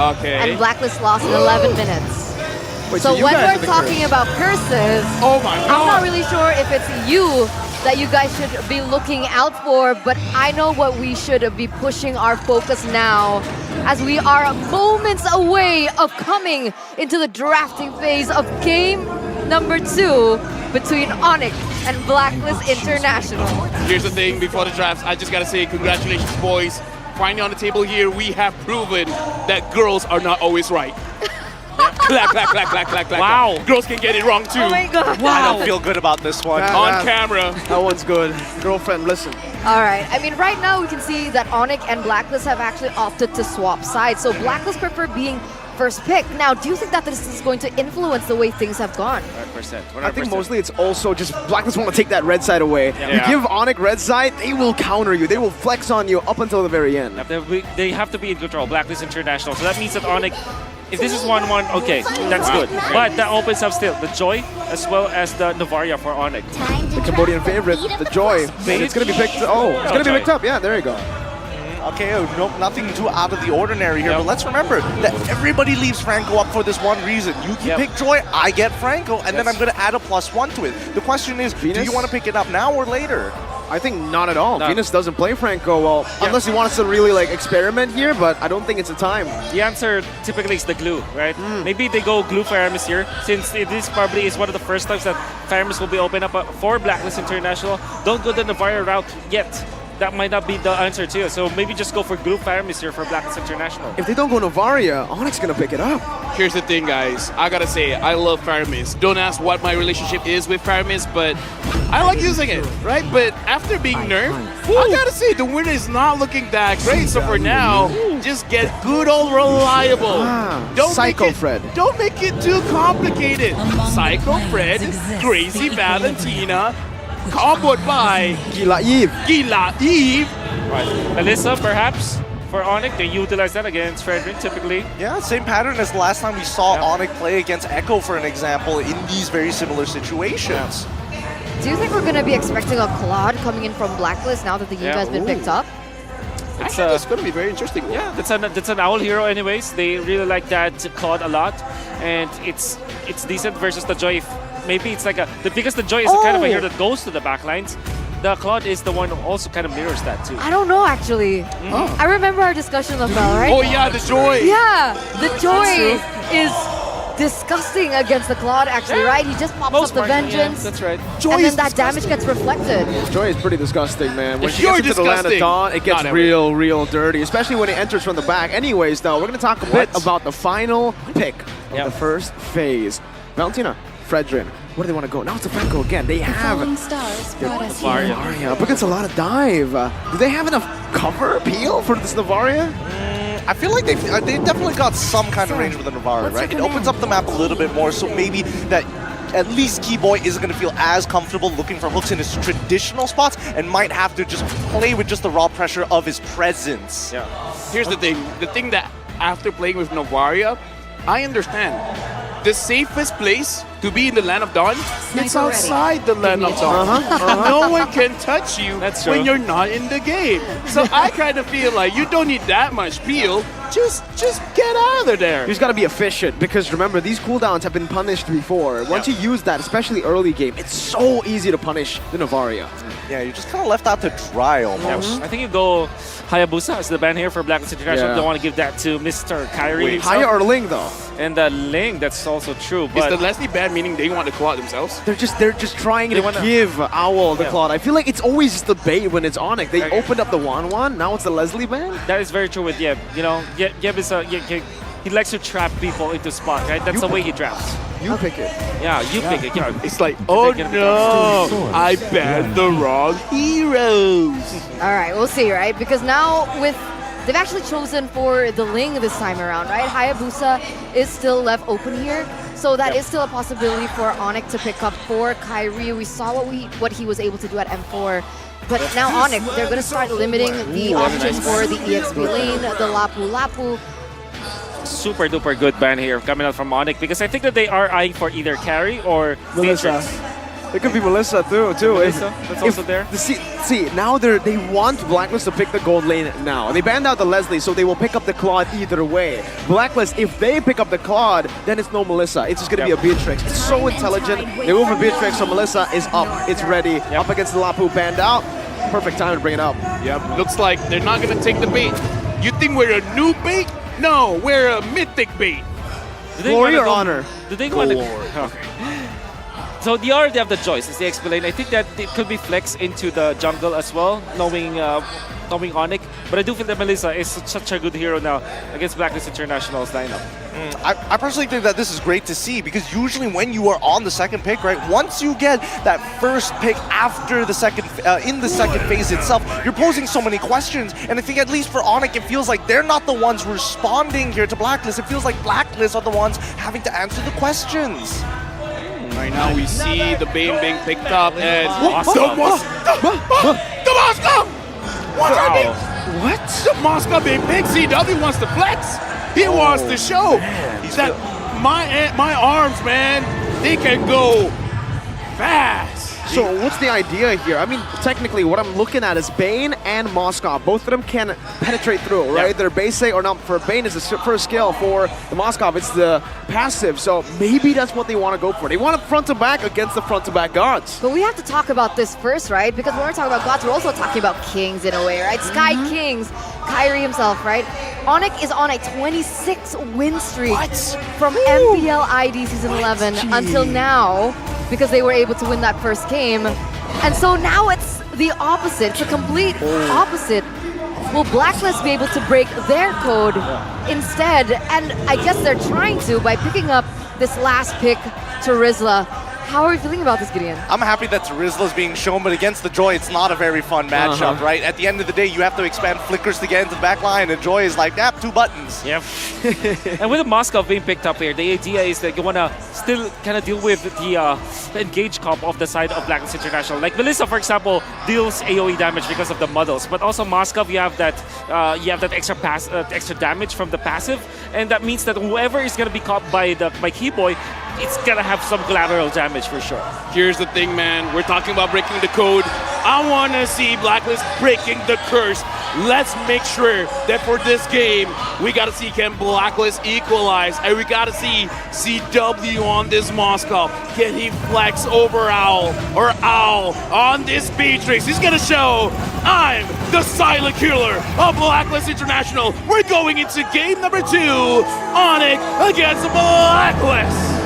Okay. And Blacklist lost in 11 minutes. Wait, so you when guys are we're the talking curse. about curses, Oh my I'm not god. really sure if it's you that you guys should be looking out for, but I know what we should be pushing our focus now, as we are moments away of coming into the drafting phase of game number 2 between ONIC and BLACKLIST International. Here's the thing, before the drafts, I just gotta say congratulations, boys. Finally on the table here, we have proven that girls are not always right. Clack, clack, clack, clack, clack, clack. Wow. Girls can get it wrong too. Oh my god. I Wow. don't feel good about this one. On camera. That one's good. Girlfriend, listen. All right. I mean, right now we can see that ONIC and BLACKLIST have actually opted to swap sides. So BLACKLIST prefer being first pick. Now, do you think that this is going to influence the way things have gone? 100%. I think mostly it's also just Blacklist want to take that red side away. Yeah. You give ONIC red side, they will counter you. They will flex on you up until the very end. They have to be in control. BLACKLIST International. So that means that ONIC, if this is 1-1, okay, that's good. But that opens up still the Joy as well as the Novaria for ONIC. The Cambodian favorite, the Joy. And it's going to be picked. Oh, it's going to be picked up. Yeah, there you go. Okay, no, nothing too out of the ordinary here, but let's remember that everybody leaves Franco up for this one reason. You can pick Joy, I get Franco, and then I'm going to add a +1 to it. The question is, do you want to pick it up now or later? I think not at all. No. Venus doesn't play Franco well, unless he wants to really like experiment here, but I don't think it's a time. The answer typically is the glue, right? Maybe they go glue Faramis here, since this probably is one of the first times that Faramis will be open up for BLACKLIST International. Don't go the Novaria route yet. That might not be the answer too. So maybe just go for glue Faramis here for BLACKLIST International. If they don't go Novaria, ONIC's going to pick it up. Here's the thing, guys. I gotta say, I love Faramis. Don't ask what my relationship is with Faramis, but I like using it, right? But after being nerfed, I gotta say, the winner is not looking that great. So for now, just get good old reliable. Psycho Fred. Don't make it too complicated. Psycho Fred, Crazy Valentina, comboed by Gila Eve. Gila Eve. Right. Alyssa, perhaps, for ONIC, they utilize that against Frederick typically. Yeah, same pattern as the last time we saw ONIC play against Echo, for an example, in these very similar situations. Do you think we're going to be expecting a Claude coming in from BLACKLIST now that the Yinka has been picked up? It's going to be very interesting. Yeah, that's an owl hero anyways. They really like that Claude a lot, and it's decent versus the Joy. Maybe it's like because the Joy is the kind of a hero that goes to the backlines. The Claude is the one who also kind of mirrors that too. I don't know, actually. I remember our discussion of Bell, right? Oh yeah, the Joy. Yeah, the Joy is disgusting against the Claude, actually, right? He just pops up the Vengeance. That's right. Joy And then is that damage gets reflected. Joy is pretty disgusting, man. When If she you're gets into the land of disgusting, Dawn, it gets not real dirty, especially when it enters from the back. Anyways, though, we're going to talk a bit about the final pick of the first phase. Valentina, Fredrin, where do they want to go? Now it's the Franco again. They have Novaria up against a lot of dive. Do they have enough cover appeal for this Novaria? I feel like they definitely got some kind of range with the Navarra, right? It opens up the map a little bit more, so maybe that at least Keyboy isn't going to feel as comfortable looking for hooks in his traditional spots and might have to just play with just the raw pressure of his presence. Yeah. Here's the thing that after playing with Novaria, I understand. The safest place to be in the Land of Dawn, it's outside the Land of Dawn. No one can touch you when you're not in the game. So I kind of feel like you don't need that much peel. Just get out of there. You just got to be efficient, because remember, these cooldowns have been punished before. Once you use that, especially early game, it's so easy to punish the Novaria. Yeah, you're just kind of left out to dry almost. I think you go Hayabusa as the ban here for BLACKLIST International. Don't want to give that to Mr. Kyrie. Haya or Ling, though? And the Ling, that's also true. Is But the Leslie ban meaning they want to claw themselves? They're just trying to give Owl the Claude. I feel like it's always just the bait when it's ONIC. They opened up the Wan, now it's the Leslie ban. that is very true with Yeb. You know, Yeb is he likes to trap people into spot, right? That's the way he drafts. You pick it. Yeah, you pick it. Yeah. It's like, oh no, I banned the wrong heroes. All right, we'll see, right? Because now they've actually chosen for the Ling this time around, right? Hayabusa is still left open here. So that is still a possibility for ONIC to pick up for Kyrie. We saw what he was able to do at M4. But now ONIC, they're going to start limiting the options for the EXP lane, the Lapu. Super duper good ban here coming out from ONIC, because I think that they are eyeing for either carry or Melissa. Matrix. It could be Melissa too. Melissa, that's also there. See, now they want Blacklist to pick the gold lane now. They banned out the Leslie, so they will pick up the Claude either way. Blacklist, if they pick up the Claude, then it's no Melissa. It's just going to be a Beatrix. It's so intelligent. They move for Beatrix, so Melissa is up. It's ready. Up against the Lapu, banned out. Perfect time to bring it up. Yep, looks like they're not going to take the bait. You think we're a new bait? No, we're a mythic bait. Glory or honor? Do they want to? Okay. So they already have the choice, as they explained. I think that it could be flex into the jungle as well, knowing ONIC. But I do feel that Melissa is such a good hero now against BLACKLIST International's lineup. I personally think that this is great to see because usually when you are on the second pick, right, once you get that first pick after the second, in the second phase itself, you're posing so many questions. And I think at least for ONIC, it feels like they're not the ones responding here to BLACKLIST. It feels like BLACKLIST are the ones having to answer the questions. Right now we see the Bane being picked up and Moscow. the Moscow! Wow. What? The Moscow being picked. CW wants to flex. He wants to show that my arms, man, they can go fast. So what's the idea here? I mean, technically, what I'm looking at is Bane and Moskov. Both of them can penetrate through, right? They're basic, or not. For Bane, it's the first skill. For the Moskov, it's the passive. So maybe that's what they want to go for. They want a front to back against the front to back gods. But we have to talk about this first, right? Because when we're talking about gods, we're also talking about kings in a way, right? Sky Kings, Kyrie himself, right? ONIC is on a 26 win streak from MPL ID Season 11 until now, because they were able to win that first game. And so now it's the opposite. It's the complete opposite. Will BLACKLIST be able to break their code instead? And I guess they're trying to by picking up this last pick to Rizla. How are you feeling about this, Gideon? I'm happy that Rizla's being shown, but against the Joy, it's not a very fun matchup, right? At the end of the day, you have to expand flickers to get into the back line, and Joy is like, yep, 2 buttons. Yep. And with the Moscow being picked up here, the idea is that you want to still kind of deal with the engage comp of the side of BLACKLIST International. Like Melissa, for example, deals AoE damage because of the muddles, but also Moscow, you have that extra damage from the passive, and that means that whoever is going to be caught by Keyboy, it's gonna have some collateral damage for sure. Here's the thing, man. We're talking about breaking the code. I want to see BLACKLIST breaking the curse. Let's make sure that for this game, we got to see can BLACKLIST equalize, and we got to see CW on this Moscow. Can he flex over Owl on this Beatrix? He's going to show I'm the silent killer of BLACKLIST International. We're going into game number 2, ONIC against BLACKLIST.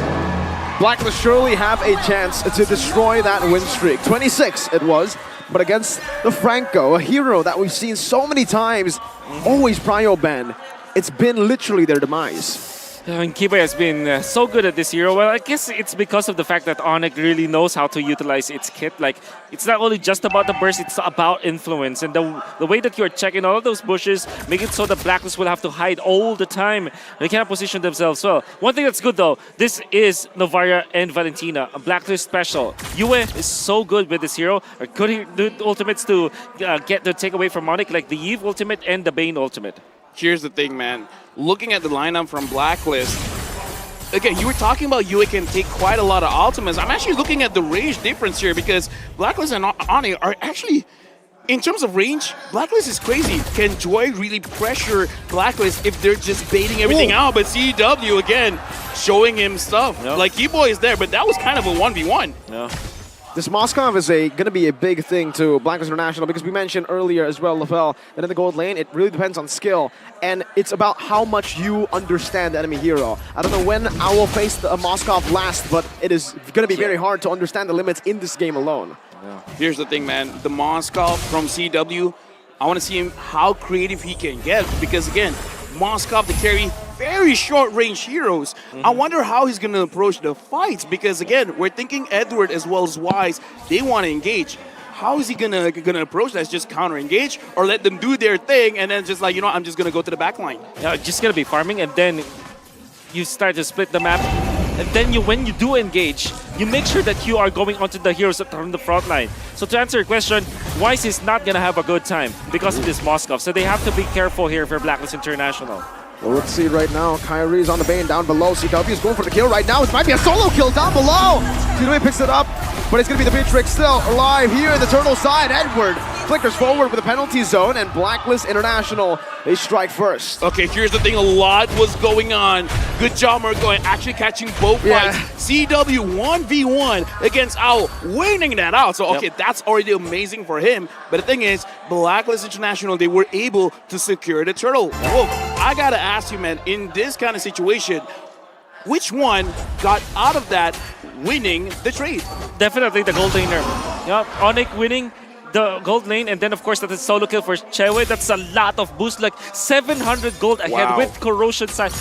BLACKLIST surely have a chance to destroy that win streak. 26 it was, but against the Franco, a hero that we've seen so many times, always prio ban. It's been literally their demise. And Keyboy has been so good at this hero. Well, I guess it's because of the fact that ONIC really knows how to utilize its kit. Like, it's not only just about the burst, it's about influence. And the way that you're checking all of those bushes, make it so that BLACKLIST will have to hide all the time. They cannot position themselves well. One thing that's good, though, this is Novaria and Valentina, a BLACKLIST special. Yue is so good with this hero. Good ultimates to get the takeaway from ONIC, like the Eve ultimate and the Bane ultimate. Here's the thing, man. Looking at the lineup from BLACKLIST, again, you were talking about Yue can take quite a lot of ultimates. I'm actually looking at the range difference here because BLACKLIST and ONIC are actually, in terms of range, BLACKLIST is crazy. Can Joy really pressure BLACKLIST if they're just baiting everything out? But CW, again, showing him stuff. Yep. Like, Keyboy is there, but that was kind of a 1v1. Yeah. This Moskov is going to be a big thing to BLACKLIST International because we mentioned earlier as well, Lafel, that in the gold lane, it really depends on skill. And it's about how much you understand the enemy hero. I don't know when Owl faced a Moskov last, but it is going to be very hard to understand the limits in this game alone. Yeah. Here's the thing, man. The Moskov from CW, I want to see him how creative he can get because, again, Moskov to carry very short-range heroes. I wonder how he's going to approach the fights because, again, we're thinking Edward as well as Wise, they want to engage. How is he gonna approach that? Just counter-engage or let them do their thing and then just like, you know, I'm just going to go to the back line? Yeah, just going to be farming and then you start to split the map. And then when you do engage, you make sure that you are going onto the heroes from the front line. So to answer your question, Wise is not going to have a good time because of this Moskov. So they have to be careful here for BLACKLIST International. Well, let's see right now. Kyrie's on the Bane down below. CW is going for the kill right now. It might be a solo kill down below. CW picks it up, but it's going to be the Beatrix still alive here in the turtle side. Edward flickers forward with a penalty zone, and BLACKLIST International, they strike first. Okay, here's the thing. A lot was going on. Good job, Mirko, actually catching both fights. CW 1v1 against Owl, winning that out. So, okay, that's already amazing for him. But the thing is, BLACKLIST International, they were able to secure the turtle. Wolf, I gotta ask you, man, in this kind of situation, which one got out of that winning the trade? Definitely the gold laner. Yeah, ONIC winning the gold lane, and then of course that is solo kill for Chewe. That's a lot of boost, like 700 gold ahead with corrosion side.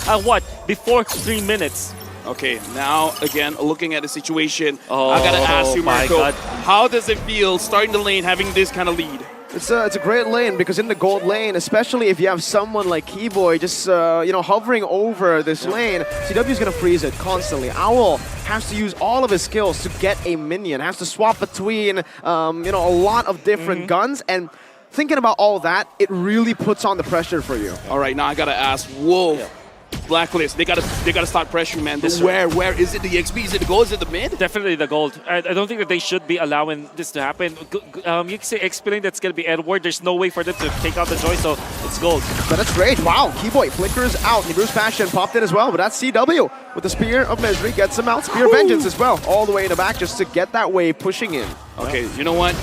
Before 3 minutes. Okay, now again, looking at the situation, I gotta ask you, Marco, how does it feel starting the lane having this kind of lead? It's a great lane, because in the gold lane, especially if you have someone like Keyboy just hovering over this lane, CW is gonna freeze it constantly. Owl has to use all of his skills to get a minion, has to swap between a lot of different guns, and thinking about all that, it really puts on the pressure for you. All right, now I gotta ask Wolf. BLACKLIST, they gotta start pressuring, man. Where is it? The XP? Is it the gold? Is it the mid? Definitely the gold. I don't think that they should be allowing this to happen. You can say XP lane, that's gonna be Edward. There's no way for them to take out the Joy, so it's gold. But that's great. Wow, Keyboy flickers out. Bruce Passion popped in as well, but that's CW with the Spear of Misery, gets him out. Spear of Vengeance as well, all the way in the back just to get that wave pushing in. Okay, you know what?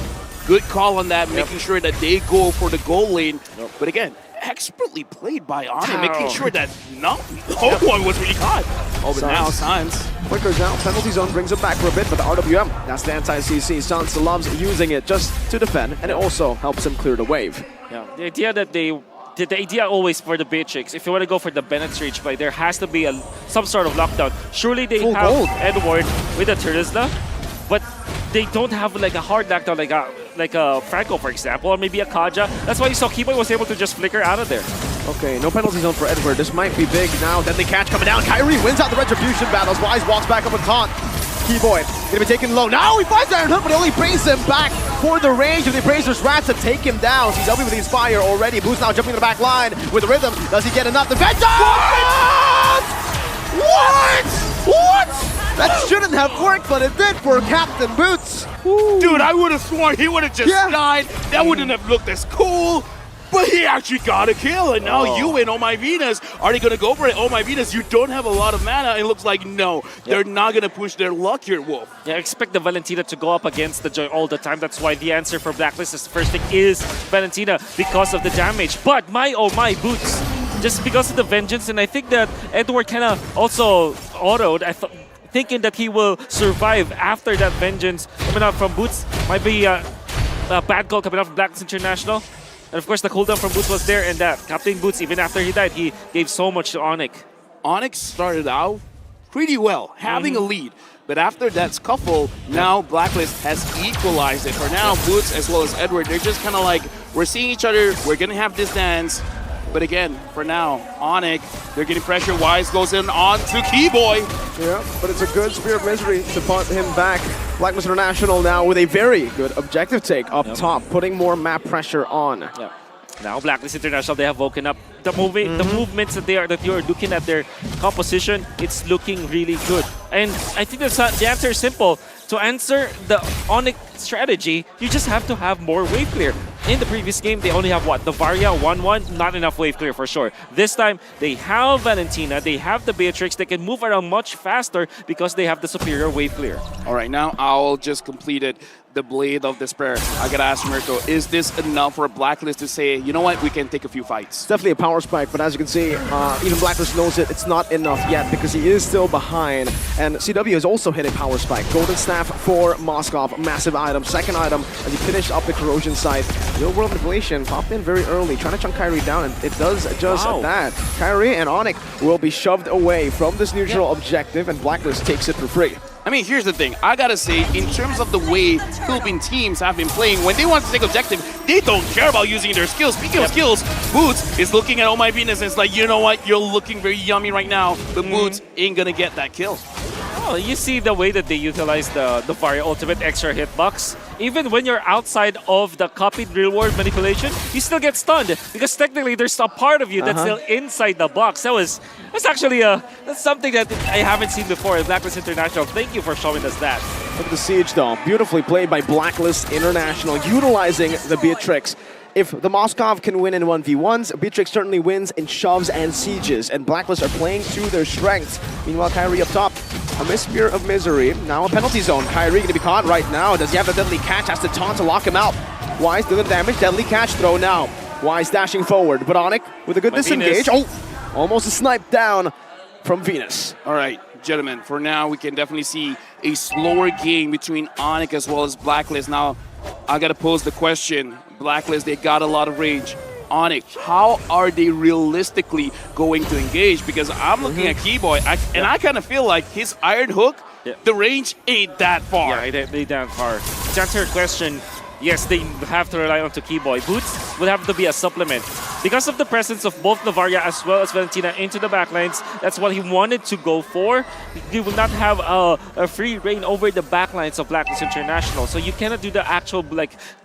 Good call on that, making sure that they go for the goal lane. But again, expertly played by ONIC, making sure that no one was really caught. Oh, but now Sans flickers out, penalty zone brings it back for a bit, but the RWM, that's the anti-CC. Sans loves using it just to defend, and it also helps him clear the wave. Yeah, the idea that the idea always for the Beatrix, if you want to go for the Bennett's Reach, but there has to be some sort of lockdown. Surely they have gold. Edward with a Terizla, but they don't have like a hard lockdown like a Franco, for example, or maybe a Kaja. That's why you saw Keyboy was able to just flicker out of there. Okay, no penalty zone for Edward. This might be big now. Deadly catch coming down. Kyrie wins out the Retribution battles. Wise walks back up with taunt. Keyboy gonna be taken low. Now he finds Iron Hook, but he only brings him back for the range of the Appraiser's Rat to take him down. CW with the Inspire already. Boost now jumping to the back line with the rhythm. Does he get enough? The Vengeance! What? That shouldn't have worked, but it did for Captain Boots. Dude, I would have sworn he would have just died. That wouldn't have looked as cool. But he actually got a kill, and now you and Oh My Venus, are they going to go for it? Oh My Venus, you don't have a lot of mana. It looks like no, they're not going to push their luck here, Wolf. Yeah, expect the Valentina to go up against the Joy all the time. That's why the answer for BLACKLIST is first thing is Valentina because of the damage. But my oh my Boots, just because of the Vengeance, and I think that Edward kind of also autoed, thinking that he will survive after that Vengeance coming out from Boots. Might be a bad call coming out from BLACKLIST International. And of course, the cooldown from Boots was there, and that Captain Boots, even after he died, he gave so much to ONIC. ONIC started out pretty well, having a lead. But after that scuffle, now BLACKLIST has equalized it. For now, Boots as well as Edward, they're just kind of like, we're seeing each other, we're going to have this dance. But again, for now, ONIC, they're getting pressure. Wise goes in on to Keyboy. Yeah, but it's a good Spear of Misery to punt him back. BLACKLIST International now with a very good objective take up top, putting more map pressure on. Yep. Now BLACKLIST International, they have woken up. The movements that you're looking at their composition, it's looking really good. And I think the answer is simple. To answer the ONIC strategy, you just have to have more wave clear. In the previous game, they only have what? The Varia 1-1, not enough wave clear for sure. This time, they have Valentina, they have the Beatrix, they can move around much faster because they have the superior wave clear. All right, now Owl just completed the Blade of Despair. I gotta ask Mirko, is this enough for BLACKLIST to say, you know what, we can take a few fights? It's definitely a power spike, but as you can see, even BLACKLIST knows it's not enough yet because he is still behind. And CW has also hit a power spike. Golden Staff for Moskov, massive item. Second item, as he finished up the corrosion site. Real World Manipulation popped in very early, trying to chunk Kyrie down, and it does just that. Kyrie and ONIC will be shoved away from this neutral objective, and BLACKLIST takes it for free. I mean, here's the thing. I gotta say, in terms of the way Philippine teams have been playing, when they want to take objective, they don't care about using their skills. Speaking of skills, Boots is looking at Oh My Venus and it's like, you know what, you're looking very yummy right now, but Boots ain't gonna get that kill. Oh, Oh, you see the way that they utilize the Varia ultimate extra hitbox. Even when you're outside of the copied real world manipulation, you still get stunned because technically there's a part of you that's still inside the box. That's actually that's something that I haven't seen before in BLACKLIST International. Thank you for showing us that. Look at the siege though, beautifully played by BLACKLIST International, utilizing the Beatrix. If the Moskov can win in 1v1s, Beatrix certainly wins in shoves and sieges, and BLACKLIST are playing to their strengths. Meanwhile, Kyrie up top, a Spear of Misery, now a penalty zone. Kyrie going to be caught right now. Does he have the deadly catch? Has to taunt to lock him out. Wise doing the damage, deadly catch throw now. Wise dashing forward, but ONIC with a good disengage. Oh, almost a snipe down from Venus. All right, gentlemen, for now, we can definitely see a slower game between ONIC as well as BLACKLIST. Now, I got to pose the question. BLACKLIST, they got a lot of range. ONIC, how are they realistically going to engage? Because I'm looking at Keyboy, and I kind of feel like his Iron Hook, the range ain't that far. Yeah, it ain't that far. To answer your question, yes, they have to rely on Keyboy. Boots would have to be a supplement. Because of the presence of both Navaria as well as Valentina into the backlines, that's what he wanted to go for. He will not have a free reign over the backlines of BLACKLIST International. So you cannot do the actual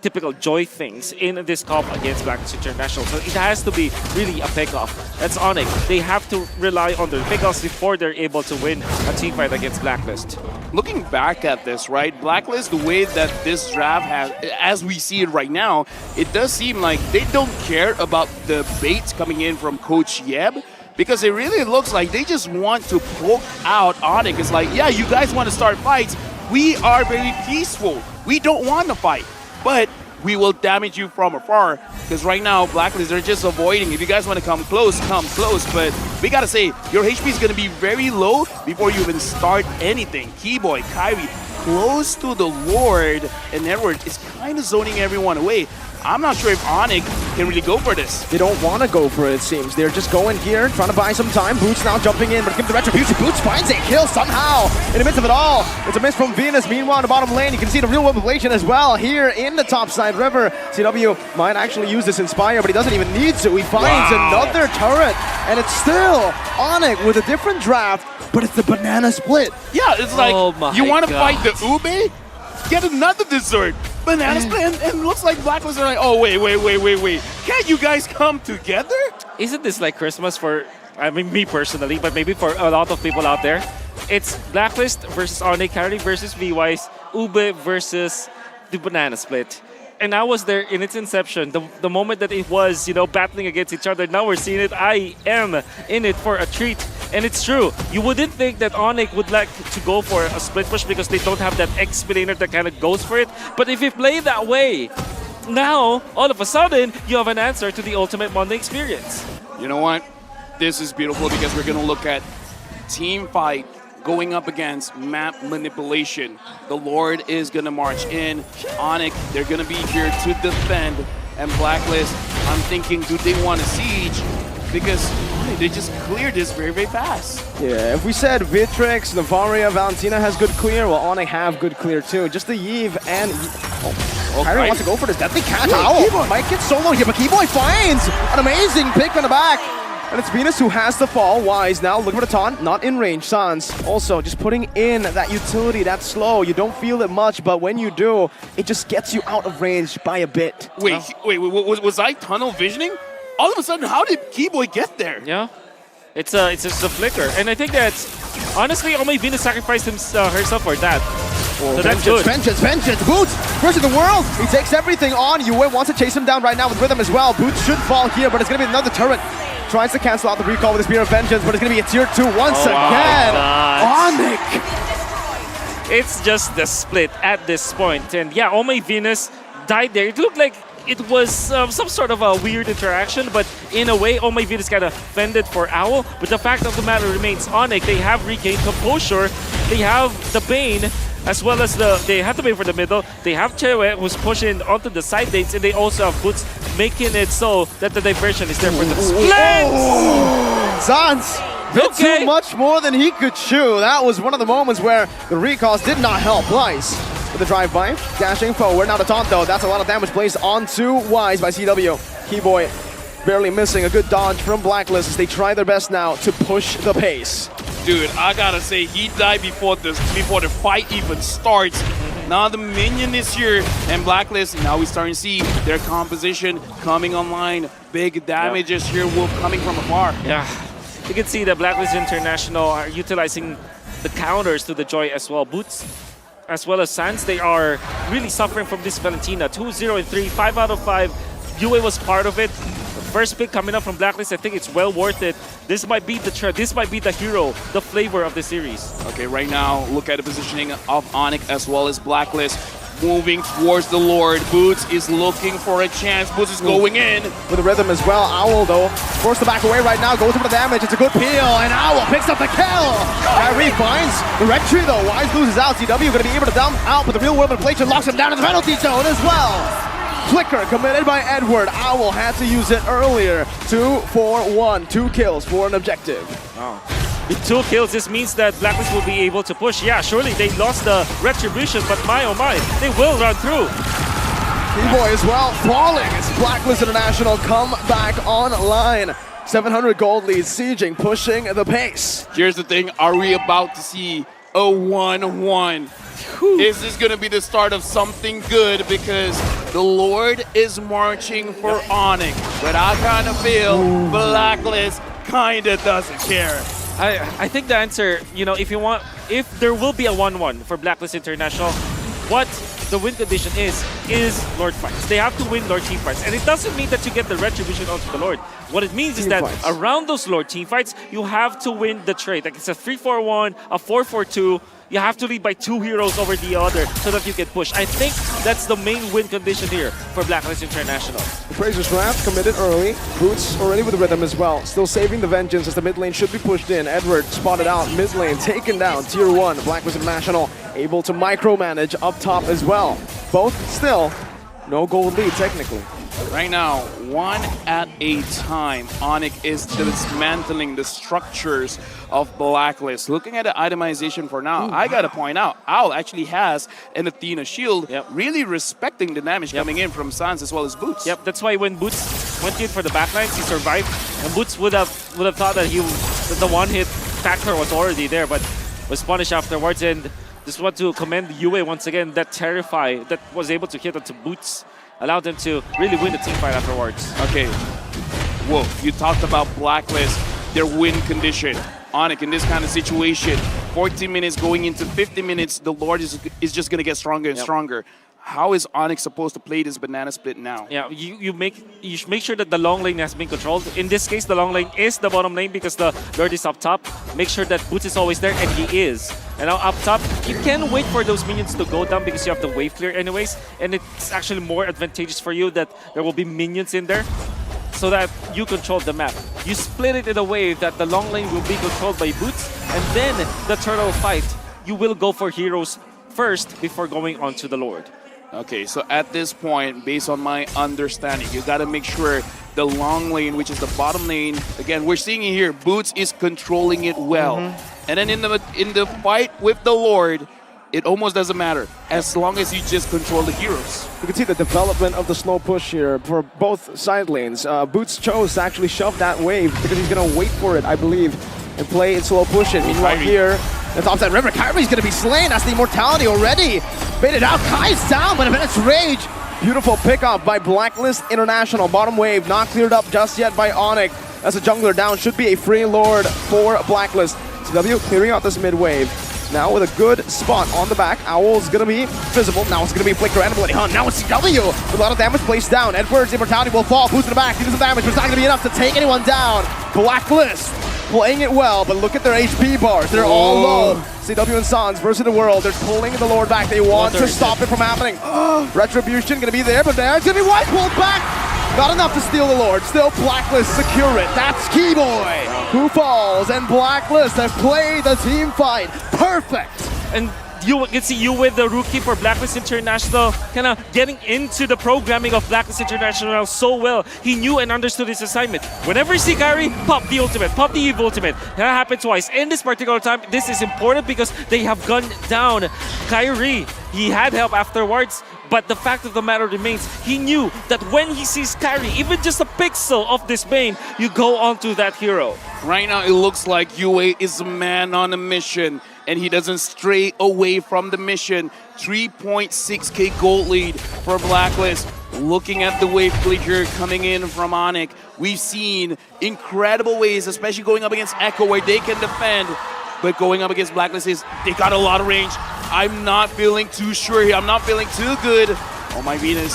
typical joy things in this comp against BLACKLIST International. So it has to be really a pick-off. That's ONIC. They have to rely on their pick-offs before they're able to win a team fight against BLACKLIST. Looking back at this, right, BLACKLIST, the way that this draft has, as we see it right now, it does seem like they don't care about the baits coming in from Coach Yeb, because it really looks like they just want to poke out ONIC. It's like, yeah, you guys want to start fights. We are very peaceful. We don't want to fight, but we will damage you from afar. Because right now, BLACKLIST, they're just avoiding. If you guys want to come close, but we got to say, your HP is going to be very low before you even start anything. Keyboy, Kyrie, close to the Lord, and Edward is kind of zoning everyone away. I'm not sure if ONIC can really go for this. They don't want to go for it, it seems. They're just going here, trying to buy some time. Boots now jumping in, but give the retribution. Boots finds a kill somehow in the midst of it all. It's a miss from Venus. Meanwhile, in the bottom lane, you can see the real manipulation as well here in the topside river. CW might actually use this Inspire, but he doesn't even need to. He finds another turret, and it's still ONIC with a different draft, but it's the banana split. Yeah, it's like, you want to fight the Ube? Get another dessert. Banana split, and looks like BLACKLIST are like, oh, wait. Can't you guys come together? Isn't this like Christmas for, I mean, me personally, but maybe for a lot of people out there? It's BLACKLIST versus ONIC, Kyrie versus V-Wise, Ube versus the banana split. And I was there in its inception, the moment that it was, battling against each other. Now we're seeing it. I am in it for a treat. And it's true. You wouldn't think that ONIC would like to go for a split push because they don't have that X-Spinner that kind of goes for it. But if you play that way, now, all of a sudden, you have an answer to the ultimate Monday experience. You know what? This is beautiful because we're going to look at team fight going up against map manipulation. The Lord is going to march in. ONIC, they're going to be here to defend. And BLACKLIST, I'm thinking, do they want a siege? Because they just cleared this very, very fast. Yeah, if we said Beatrix, Navaria, Valentina has good clear, well, ONIC have good clear too. Just the Yves and... Kyrie wants to go for this deadly catch. Keyboy might get solo here, but Keyboy finds an amazing pick on the back. And it's Venus who has the fall. Wise now looking for the taunt, not in range. Sans also just putting in that utility, that slow. You don't feel it much, but when you do, it just gets you out of range by a bit. Wait, was I tunnel visioning? All of a sudden, how did Keyboy get there? Yeah, it's just a flicker. And I think that, honestly, only Venus sacrificed herself for that. So that's good. Vengeance, Boots versus the world. He takes everything on. Yue wants to chase him down right now with rhythm as well. Boots should fall here, but it's going to be another turret. Tries to cancel out the recall with the Spear of Vengeance, but it's going to be a tier 2 once again. ONIC! It's just the split at this point. And yeah, Omei Venus died there. It looked like it was some sort of a weird interaction, but in a way, Omei Venus kind of fended for Owl. But the fact of the matter remains, ONIC, they have regained composure. They have the Bane, as well as they have the Bane for the middle. They have Chewe, who's pushing onto the side dates, and they also have Boots, making it so that the diversion is there for the split! Sans did too much more than he could chew. That was one of the moments where the recalls did not help. Wise with the drive-by, dashing forward. Now the taunt though, that's a lot of damage placed onto Wise by CW. Keyboy barely missing. A good dodge from Blacklist as they try their best now to push the pace. Dude, I gotta say, he died before the fight even starts. Now the minion is here, and Blacklist, now we're starting to see their composition coming online. Big damages here coming from afar. Yeah, you can see that Blacklist International are utilizing the counters to the Joy as well. Boots, as well as Sans, they are really suffering from this Valentina. 2-0 and 3, 5 out of 5. UA was part of it. First pick coming up from Blacklist, I think it's well worth it. This might be the this might be the hero, the flavor of the series. Okay, right now, look at the positioning of ONIC as well as Blacklist. Moving towards the Lord. Boots is looking for a chance. Boots is going in. With the rhythm as well. Owl, though, forced to back away right now. Goes for the damage. It's a good peel. And Owl picks up the kill. Kyrie finds the red tree, though. Wise loses out. CW going to be able to dump out, but the real world inflation locks him down in the penalty zone as well. Flicker committed by Edward. Owl had to use it earlier. 2-4-1. 2 kills for an objective. Oh. With 2 kills, this means that Blacklist will be able to push. Yeah, surely they lost the retribution, but my oh my, they will run through. B-Boy as well, falling as Blacklist International come back online. 700 gold lead, sieging, pushing the pace. Here's the thing, are we about to see a 1-1? Is this going to be the start of something good? Because the Lord is marching for ONIC, but I kind of feel Blacklist kind of doesn't care. I think the answer, if there will be a 1-1 for Blacklist International, what the win condition is Lord fights. They have to win Lord team fights. And it doesn't mean that you get the retribution onto the Lord. What it means is that around those Lord team fights, you have to win the trade. Like it's a 3-4-1, a 4-4-2. You have to lead by 2 heroes over the other so that you can push. I think that's the main win condition here for Blacklist International. The Fraser's Wrath committed early. Boots already with the rhythm as well. Still saving the Vengeance as the mid lane should be pushed in. Edward spotted out. Mid lane taken down. Tier 1. Blacklist International able to micromanage up top as well. Both still no gold lead technically. Right now, one at a time, ONIC is dismantling the structures of Blacklist. Looking at the itemization for now, I gotta point out, Owl actually has an Athena shield, really respecting the damage coming in from Sans as well as Boots. Yep, that's why when Boots went in for the backlines, he survived, and Boots would have thought that the one-hit factor was already there, but was punished afterwards. And just want to commend UA once again, that Terrify that was able to hit onto Boots. Allowed them to really win the team fight afterwards. Okay, whoa, you talked about Blacklist, their win condition. ONIC in this kind of situation, 14 minutes going into 50 minutes, the Lord is just going to get stronger and stronger. How is ONIC supposed to play this banana split now? Yeah, you should make sure that the long lane has been controlled. In this case, the long lane is the bottom lane because the Lord is up top. Make sure that Boots is always there, and he is. And now up top, you can wait for those minions to go down because you have the wave clear anyways, and it's actually more advantageous for you that there will be minions in there so that you control the map. You split it in a way that the long lane will be controlled by Boots, and then the turtle fight, you will go for heroes first before going on to the Lord. Okay, so at this point, based on my understanding, you got to make sure the long lane, which is the bottom lane, again, we're seeing it here, Boots is controlling it well. And then in the fight with the Lord, it almost doesn't matter, as long as you just control the heroes. You can see the development of the slow push here for both side lanes. Boots chose to actually shove that wave because he's going to wait for it, I believe, and play it slow push it. Meanwhile here, the top side river, Kyrie's going to be slain. That's the immortality already. Baited out, Kai's down, but it's Rage. Beautiful pickup by Blacklist International. Bottom wave not cleared up just yet by ONIC. That's a jungler down. Should be a free Lord for Blacklist. CW clearing out this mid wave. Now with a good spot on the back. Owl's going to be visible. Now it's going to be Flicker and Bloody Hunt. Now it's CW with a lot of damage placed down. Edward's immortality will fall. Boost in the back. He does some damage, but it's not going to be enough to take anyone down. Blacklist playing it well, but look at their HP bars. They're all low. CW and Sans versus the world. They're pulling the Lord back. They want to stop it from happening. Retribution going to be there, but there's going to be White pulled back. Not enough to steal the Lord. Still Blacklist secure it. That's Keyboy who falls, and Blacklist have played the team fight perfect. And you can see you with the rookie for Blacklist International kind of getting into the programming of Blacklist International so well. He knew and understood his assignment. Whenever you see Kyrie, pop the ultimate, pop the Eve ultimate. That happened twice. In this particular time, this is important because they have gunned down Kyrie. He had help afterwards, But the fact of the matter remains, he knew that when he sees Kyrie, even just a pixel of this main, you go onto that hero. Right now, it looks like UA is a man on a mission, and he doesn't stray away from the mission. 3.6k gold lead for BLACKLIST. Looking at the wave flicker coming in from ONIC, we've seen incredible ways, especially going up against Echo, where they can defend. But going up against BLACKLIST, they got a lot of range. I'm not feeling too sure here. I'm not feeling too good. Oh my Venus.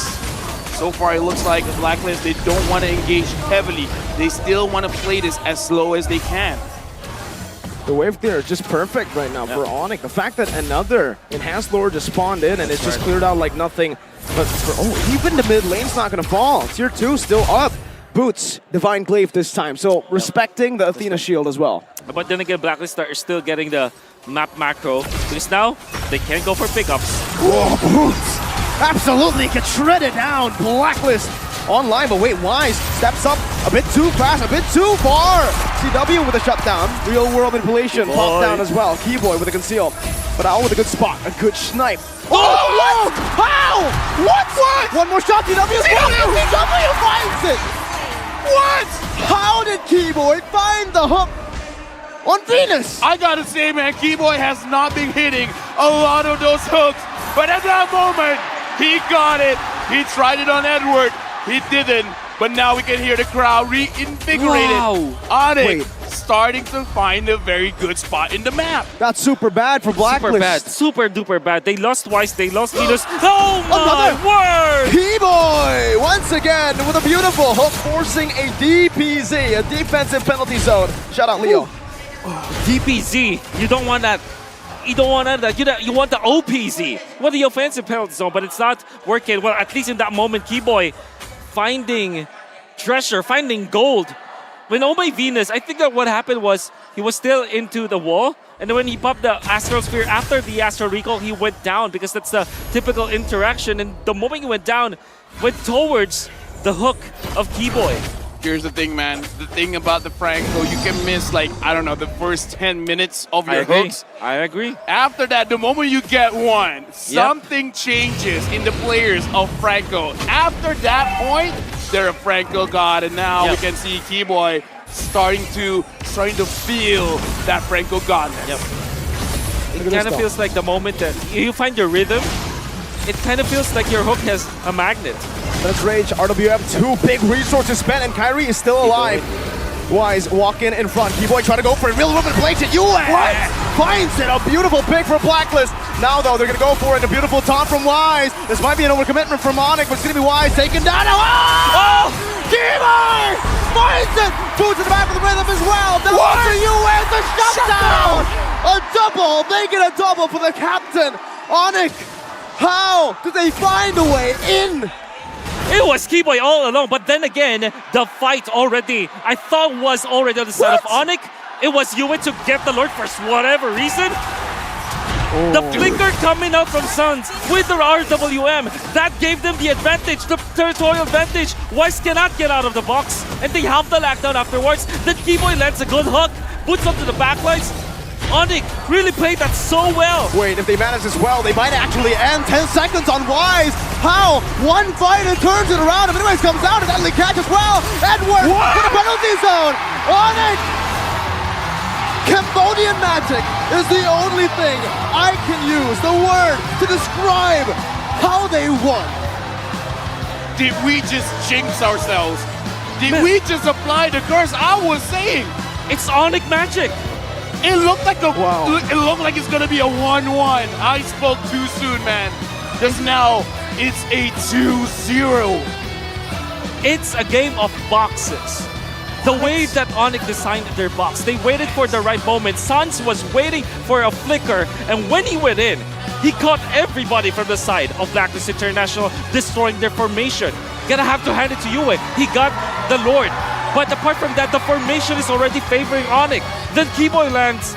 So far, it looks like BLACKLIST, they don't want to engage heavily. They still want to play this as slow as they can. The wave clear is just perfect right now for ONIC. The fact that another enhanced lore just spawned in and it's just cleared out like nothing. But for, even the mid lane's not going to fall. Tier 2 still up. Boots, Divine Glaive this time. So respecting the Athena shield as well. But then again, BLACKLIST are still getting the map macro. Because now, they can go for pickups. Whoa, Boots! Absolutely get shredded down. BLACKLIST online, but wait, Wise steps up a bit too fast, a bit too far. CW with a shutdown. Real world manipulation. Pop down as well. Keyboy with a conceal. But out with a good spot, a good snipe. Oh, what? How? What? One more shot, CW finds it! What? How did Keyboy find the hook on Venus? I gotta say, man, Keyboy has not been hitting a lot of those hooks. But at that moment, he got it. He tried it on Edward. He didn't. But now we can hear the crowd reinvigorated. Wow. ONIC starting to find a very good spot in the map. That's super bad for BLACKLIST. Super bad. Super duper bad. They lost Wise. They lost Venus. Oh my word! Keyboy once again with a beautiful hook, forcing a DPZ, a defensive penalty zone. Shout out Leo. DPZ. You don't want that. You don't want that. You want the OPZ. Well, the offensive penalty zone, but it's not working. Well, at least in that moment, Keyboy finding treasure, finding gold. When Oh My Venus, I think that what happened was he was still into the wall, and then when he popped the Astral Sphere after the Astral Recall, he went down because that's the typical interaction. And the moment he went down, went towards the hook of Keyboy. Here's the thing, man. The thing about the Franco, you can miss, like, I don't know, the first 10 minutes of your hooks. I agree. After that, the moment you get one, something changes in the players of Franco. After that point, they're a Franco god, and now we can see Keyboy starting to feel that Franco godness. It kind of feels like the moment that you find your rhythm, it kind of feels like your hook has a magnet. Let's rage. RWM, 2 big resources spent, and Kyrie is still alive. Wise walking in front. Keyboy trying to go for a real woman plays it. What? Finds it. A beautiful pick for BLACKLIST. Now, though, they're going to go for it. A beautiful taunt from Wise. This might be an overcommitment from ONIC, but it's going to be Wise taken down. Oh! Keyboy finds it. Boots in the back of the rhythm as well. Now for you with the shutdown. A double. They get a double for the captain. ONIC, how did they find a way in? It was Keyboy all along, but then again, the fight already, I thought was already on the side of ONIC. It was Yue to get the Lord for whatever reason. The flicker coming out from Suns with their RWM, that gave them the advantage, the territorial advantage. Wise cannot get out of the box, and they have the lockdown afterwards. Then Keyboy lands a good hook, puts up to the backlines. ONIC really played that so well. Wait, if they manage this well, they might actually end. 10 seconds on Wise. How? One fight and turns it around. If anyways comes out, and Deadly catch as well. Edward for the penalty zone. ONIC. Cambodian magic is the only thing I can use, the word, to describe how they won. Did we just jinx ourselves? Did we just apply the curse? I was saying. It's ONIC magic. It looked like it looked like it's gonna be a 1-1. I spoke too soon, man. Just now, it's a 2-0. It's a game of boxes. The way that ONIC designed their box, they waited for the right moment. Sans was waiting for a flicker, and when he went in, he caught everybody from the side of BLACKLIST International, destroying their formation. Gonna have to hand it to Yue. He got the Lord. But apart from that, the formation is already favoring ONIC. Then Keyboy lands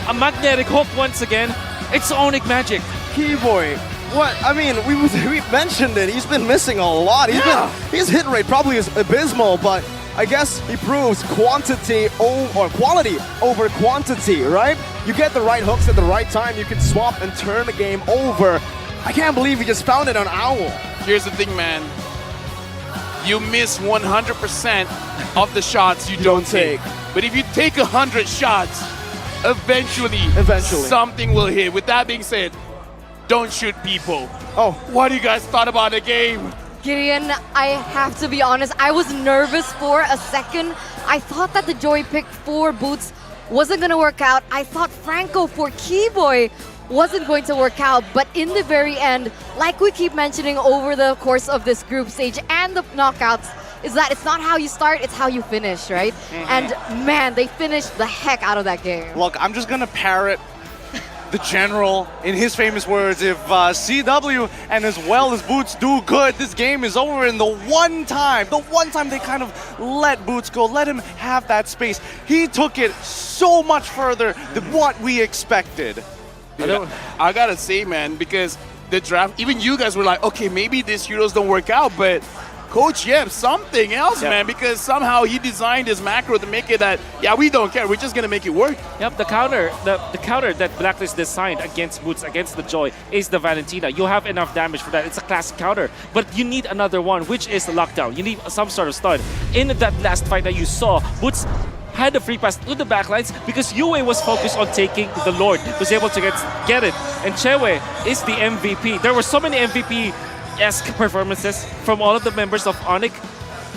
a magnetic hook once again. It's ONIC magic. Keyboy, what? I mean, we mentioned it. He's been missing a lot. His hit rate probably is abysmal, but I guess he proves quality over quantity, right? You get the right hooks at the right time, you can swap and turn the game over I can't believe he just found it on Owl. Here's the thing, man. You miss 100% of the shots you don't take. But if you take 100 shots, eventually something will hit. With that being said, don't shoot people. Oh. What do you guys thought about the game? Gideon, I have to be honest, I was nervous for a second. I thought that the Joy pick for Boots wasn't going to work out. I thought Franco for Keyboy wasn't going to work out, but in the very end, like we keep mentioning over the course of this group stage and the knockouts, is that it's not how you start, it's how you finish, right? And man, they finished the heck out of that game. Look, I'm just gonna parrot the general in his famous words. If CW and as well as Boots do good, this game is over. And the one time they kind of let Boots go, let him have that space, he took it so much further than what we expected. Dude, I gotta say, man, because the draft, even you guys were like, okay, maybe these heroes don't work out, but Coach Yep, something else, man, because somehow he designed his macro to make it that, yeah, we don't care, we're just gonna make it work. Yep, the counter that Blacklist designed against Boots, against the Joy, is the Valentina. You have enough damage for that. It's a classic counter, but you need another one, which is the lockdown. You need some sort of stun. In that last fight that you saw, Boots had the free pass to the backlines because Yue was focused on taking the Lord, was able to get it. And Chewe is the MVP. There were so many MVP-esque performances from all of the members of ONIC.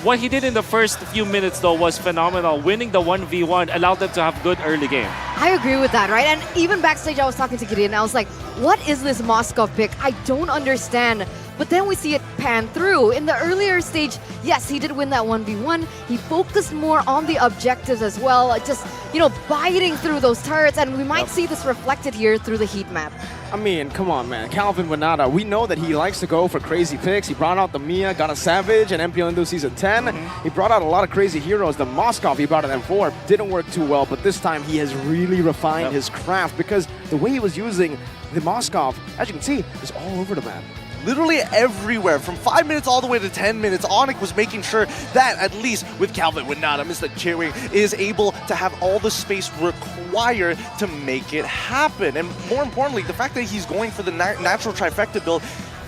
What he did in the first few minutes, though, was phenomenal. Winning the 1v1 allowed them to have good early game. I agree with that, right? And even backstage, I was talking to Gideon, and I was like, what is this Moskov pick? I don't understand. But then we see it pan through. In the earlier stage, yes, he did win that 1v1. He focused more on the objectives as well, just, you know, biting through those turrets, and we might see this reflected here through the heat map. I mean, come on, man. Calvin Winata, we know that he likes to go for crazy picks. He brought out the Mia, got a Savage, and MPL Indo Season 10. He brought out a lot of crazy heroes. The Moskov he brought at M4 didn't work too well, but this time he has really refined his craft because the way he was using the Moskov, as you can see, is all over the map. Literally everywhere, from 5 minutes all the way to 10 minutes, ONIC was making sure that at least with Calvin Winata, Mr. Chewe is able to have all the space required to make it happen. And more importantly, the fact that he's going for the natural trifecta build,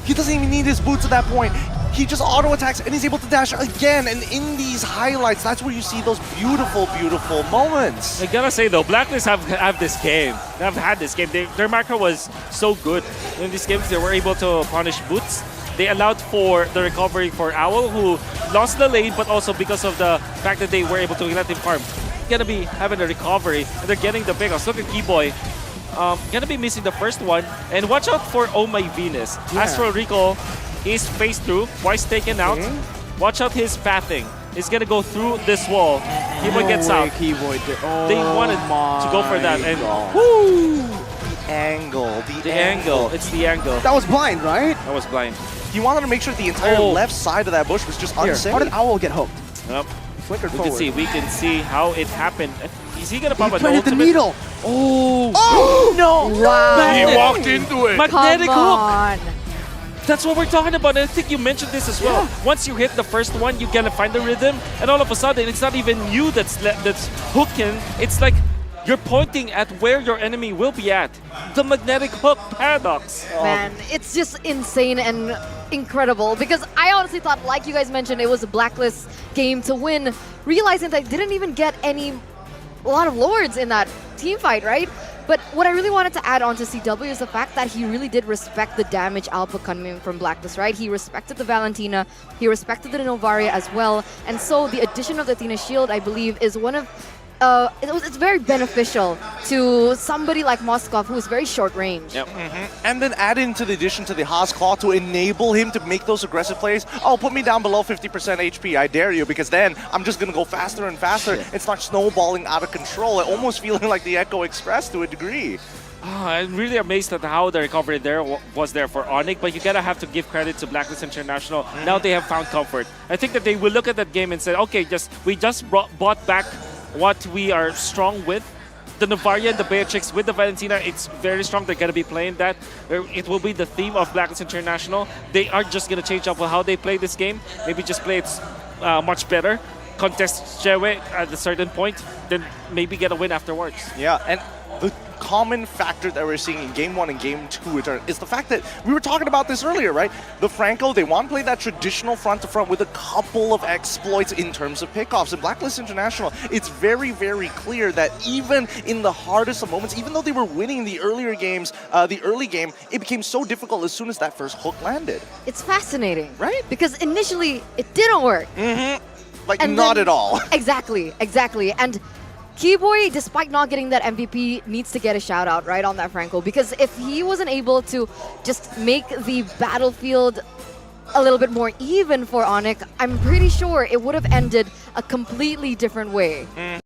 he doesn't even need his boots at that point. He just auto attacks and he's able to dash again. And in these highlights, that's where you see those beautiful, beautiful moments. I gotta say though, Blacklist have this game. They have had this game. Their macro was so good in these games. They were able to punish Boots. They allowed for the recovery for Owl, who lost the lane, but also because of the fact that they were able to let him farm. Gonna be having a recovery, and they're getting the pickoffs. Look at Keyboy. Gonna be missing the first one. And watch out for Oh My Venus. Astral Recall is phase through, twice taken out. Watch out his pathing. He's gonna go through this wall. Keyboy gets out. Keyboy did. Oh, they wanted to go for that, and woo! The angle, the angle. It's the angle. That was blind, right? That was blind. He wanted to make sure the entire left side of that bush was just unsafe. How did Owl get hooked? Yep. Flickered forward. We can see how it happened. Is he gonna pop He an planted the ultimate? needle. Oh no! Wow. He walked into it. Magnetic Come hook. on. That's what we're talking about. And I think you mentioned this as well. Once you hit the first one, you gotta find the rhythm, and all of a sudden, it's not even you that's hooking. It's like you're pointing at where your enemy will be at. The magnetic hook paradox. Man, it's just insane and incredible because I honestly thought, like you guys mentioned, it was a Blacklist game to win, realizing that I didn't even get a lot of Lords in that team fight, right? But what I really wanted to add on to CW is the fact that he really did respect the damage output coming from Blacklist, right? He respected the Valentina, he respected the Novaria as well, and so the addition of the Athena Shield, I believe, is one of it's very beneficial to somebody like Moskov, who is very short range. Yep. And then add into the addition to the Haas Claw to enable him to make those aggressive plays. Oh, put me down below 50% HP, I dare you, because then I'm just going to go faster and faster. It's not snowballing out of control. It almost feeling like the Echo Express to a degree. Oh, I'm really amazed at how the recovery there was there for ONIC, but you gotta have to give credit to Blacklist International. Now they have found comfort. I think that they will look at that game and say, okay, we just bought back what we are strong with. The Novaria and the Beatrix with the Valentina, it's very strong. They're going to be playing that. It will be the theme of Blacklist International. They are just going to change up how they play this game. Maybe just play it much better. Contest Chewe at a certain point, then maybe get a win afterwards. Yeah, and the common factor that we're seeing in Game 1 and Game 2 is the fact that we were talking about this earlier, right? The Franco, they want to play that traditional front-to-front with a couple of exploits in terms of pickoffs. In BLACKLIST International, it's very, very clear that even in the hardest of moments, even though they were winning the earlier games, the early game, it became so difficult as soon as that first hook landed. It's fascinating, right? Because initially it didn't work. Like, And not then- at all. Exactly. And Keyboy, despite not getting that MVP, needs to get a shout out right on that Franco, because if he wasn't able to just make the battlefield a little bit more even for ONIC, I'm pretty sure it would have ended a completely different way.